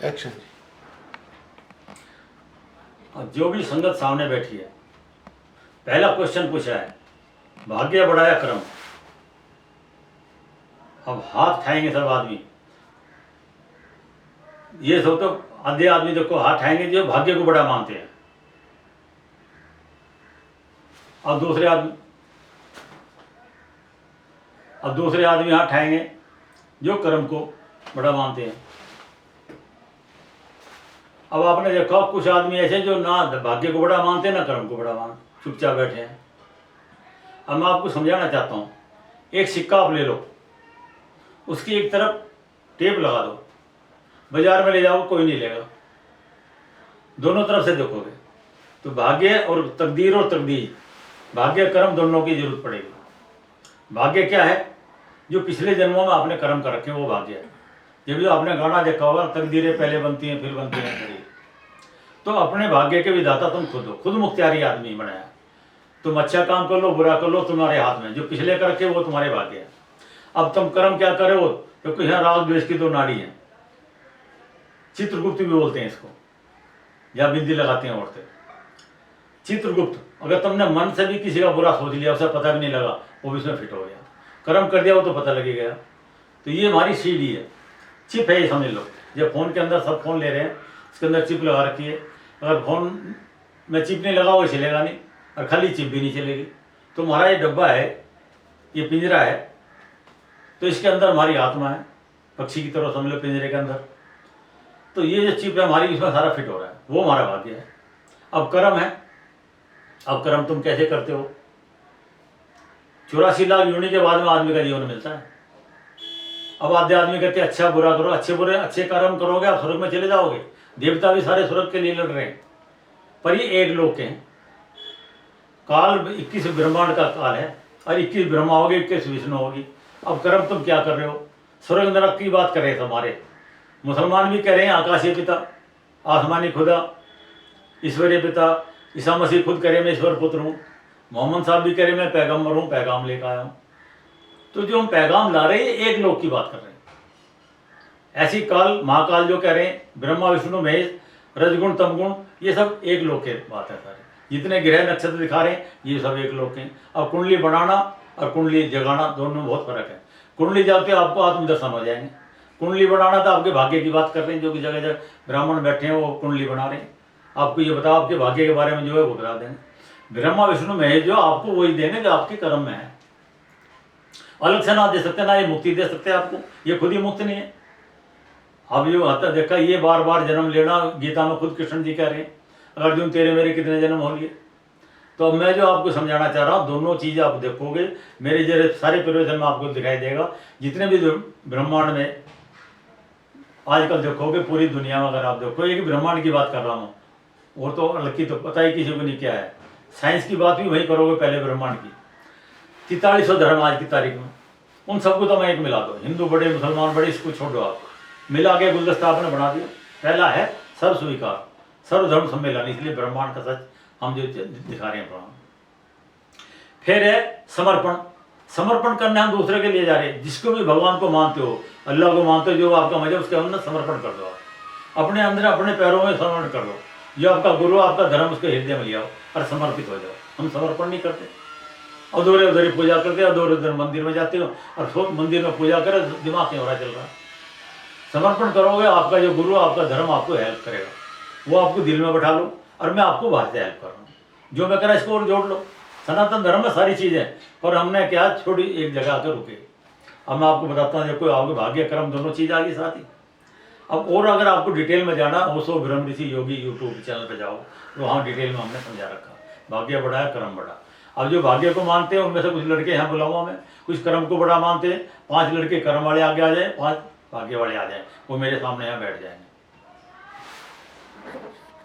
Action जी। अब जो भी संगत सामने बैठी है, पहला क्वेश्चन पूछा है, भाग्य बढ़ाया कर्म। अब हाथ उठाएंगे सब आदमी, ये सब तो आधे आदमी देखो हाथ उठाएंगे जो भाग्य को बड़ा मानते हैं, अब दूसरे आदमी हाथ उठाएंगे जो कर्म को बड़ा मानते हैं। अब आपने देखा कुछ आदमी ऐसे जो ना भाग्य को बड़ा मानते ना कर्म को बड़ा मान चुपचाप बैठे हैं। अब मैं आपको समझाना चाहता हूँ, एक सिक्का आप ले लो, उसकी एक तरफ टेप लगा दो, बाजार में ले जाओ कोई नहीं लेगा, दोनों तरफ से देखोगे तो भाग्य और तकदीर, भाग्य कर्म दोनों की जरूरत पड़ेगी। भाग्य क्या है? जो पिछले जन्मों में आपने कर्म कर रखे वो भाग्य है। जब जो आपने गाना देखा होगा, तकदीरें पहले बनती हैं फिर बनती हैं खड़ी, तो अपने भाग्य के विधाता तुम खुद हो, खुद मुख्तियारी आदमी बनाया। तुम अच्छा काम कर लो बुरा कर लो तुम्हारे हाथ में, जो पिछले कर रखे वो तुम्हारे भाग्य है। अब तुम कर्म क्या करे हो, क्योंकि यहाँ राग द्वेष की दो नाड़ी है, चित्रगुप्त भी बोलते हैं इसको, या बिंदी लगाती हैं औरतें, चित्रगुप्त। अगर तुमने मन से भी किसी का बुरा सोच लिया, उसे पता भी नहीं लगा, वो भी उसमें फिट हो गया। कर्म कर दिया वो तो पता लगे गया। तो ये हमारी सीढ़ी है, चिप है ये समझ लो। जब फोन के अंदर सब फोन ले रहे हैं, इसके अंदर चिप लगा रखी है। अगर फोन में चिप नहीं लगा वो चलेगा नहीं, और खाली चिप भी नहीं चलेगी। तो हमारा ये डब्बा है, ये पिंजरा है, तो इसके अंदर हमारी आत्मा है, पक्षी की तरह समझ लो पिंजरे के अंदर। तो ये जो चिप है हमारी, इसमें सारा फिट हो रहा है, वो हमारा भाग्य है। अब कर्म है, अब कर्म तुम कैसे करते हो? 84 लाख योनि के बाद में आदमी का जीवन मिलता है। अब आधे आदमी कहते हैं अच्छा बुरा करो, अच्छे कर्म करोगे आप स्वर्ग में चले जाओगे। देवता भी सारे स्वर्ग के लिए लड़ रहे हैं, पर ये एक लोग के हैं। काल 21 ब्रह्मांड का काल है, और 21 ब्रह्मा होगी, 21 विष्णु होगी। अब कर्म तुम क्या कर रहे हो? स्वर्ग नरक की बात कर रहे हैं हमारे मुसलमान भी कह रहे हैं आकाशीय पिता, आसमानी खुदा, ईश्वरीय पिता। ईसा मसीह खुद कह रहे मैं ईश्वर पुत्र हूँ। मोहम्मद साहब भी कह रहे मैं पैगम्बर हूँ, पैगाम लेकर आया हूँ। तो जो हम पैगाम ला रहे हैं एक लोग की बात कर रहे हैं। ऐसी काल महाकाल जो कह रहे हैं, ब्रह्मा विष्णु महेश, रजगुण तमगुण, ये सब एक लोग के बात है सारे। जितने ग्रह नक्षत्र दिखा रहे हैं ये सब एक लोग के हैं। अब कुंडली बनाना और कुंडली जगाना दोनों में बहुत फर्क है। कुंडली जाते आपको आत्मदर्शन हो जाएंगे। कुंडली बनाना तो आपके भाग्य की बात कर रहे हैं, जो कि जगह जगह ब्राह्मण बैठे हैं वो कुंडली बना रहे हैं। आपको ये बताओ आपके भाग्य के बारे में जो है वो बता देंगे। ब्रह्मा विष्णु महेश जो आपको वही देंगे जो आपके कर्म में है। अलग से ना दे सकते ना ये मुक्ति दे सकते आपको, ये खुद ही मुक्त नहीं है। अब जो आता देखा ये बार बार जन्म लेना, गीता में खुद कृष्ण जी कह रहे हैं अर्जुन तेरे मेरे कितने जन्म हो लिए। तो अब मैं जो आपको समझाना चाह रहा हूँ, दोनों चीज़ें आप देखोगे मेरे जैसे सारे प्रवचन में आपको दिखाई देगा। जितने भी ब्रह्मांड में आजकल देखोगे, पूरी दुनिया में अगर आप देखो, एक ब्रह्मांड की बात कर रहा हूँ, वो तो अलग की तो पता ही किसी को नहीं क्या है। साइंस की बात भी वही करोगे पहले ब्रह्मांड की। 4300 धर्म आज की तारीख में, उन सबको तो मैं एक मिला दो, हिंदू बड़े मुसलमान बड़े, इसको छोड़ दो आप, मिला के गुलदस्ता आपने बना दिया। पहला है सर्व स्वीकार, सर्वधर्म सम्मेलन, इसलिए ब्रह्मांड का सच हम जो दिखा रहे हैं प्रमाण। फिर है समर्पण, समर्पण करने हम दूसरे के लिए जा रहे हैं। जिसको भी भगवान को मानते हो, अल्लाह को मानते हो, जो आपका मजहब उसके अंदर समर्पण कर दो। आप अपने अंदर अपने पैरों में समर्पण कर दो। जो आपका गुरु आपका धर्म उसके हृदय में लिया और समर्पित हो जाओ। हम समर्पण नहीं करते, अधूरे उधरी पूजा करते, अधूरे उधर मंदिर में जाते हो और मंदिर में पूजा करे, दिमाग नहीं हो रहा चल रहा। समर्पण करोगे, आपका जो गुरु आपका धर्म आपको हेल्प करेगा, वो आपको दिल में बैठा लो और मैं आपको बाहर से हेल्प कर रहा हूँ। जो मैं कह रहा इसको और जोड़ लो। सनातन धर्म में सारी चीज़ें, पर हमने क्या छोड़ी एक जगह आकर रुके। अब मैं आपको बताता हूँ, देखो आपके भाग्य कर्म दोनों चीज़ आ गई साथ ही। अब और अगर आपको डिटेल में जाना, ओशो ब्रह्म ऋषि योगी यूट्यूब चैनल पर जाओ, तो वहाँ डिटेल में हमने समझा रखा, भाग्य बढ़ा है कर्म बढ़ा। अब जो भाग्य को मानते हैं उनमें से कुछ लड़के यहाँ बुलाऊंगा मैं, कुछ कर्म को बड़ा मानते हैं। 5 लड़के कर्म वाले आगे आ जाए, 5 भाग्य वाले आ जाए, वो मेरे सामने यहाँ बैठ जाएंगे।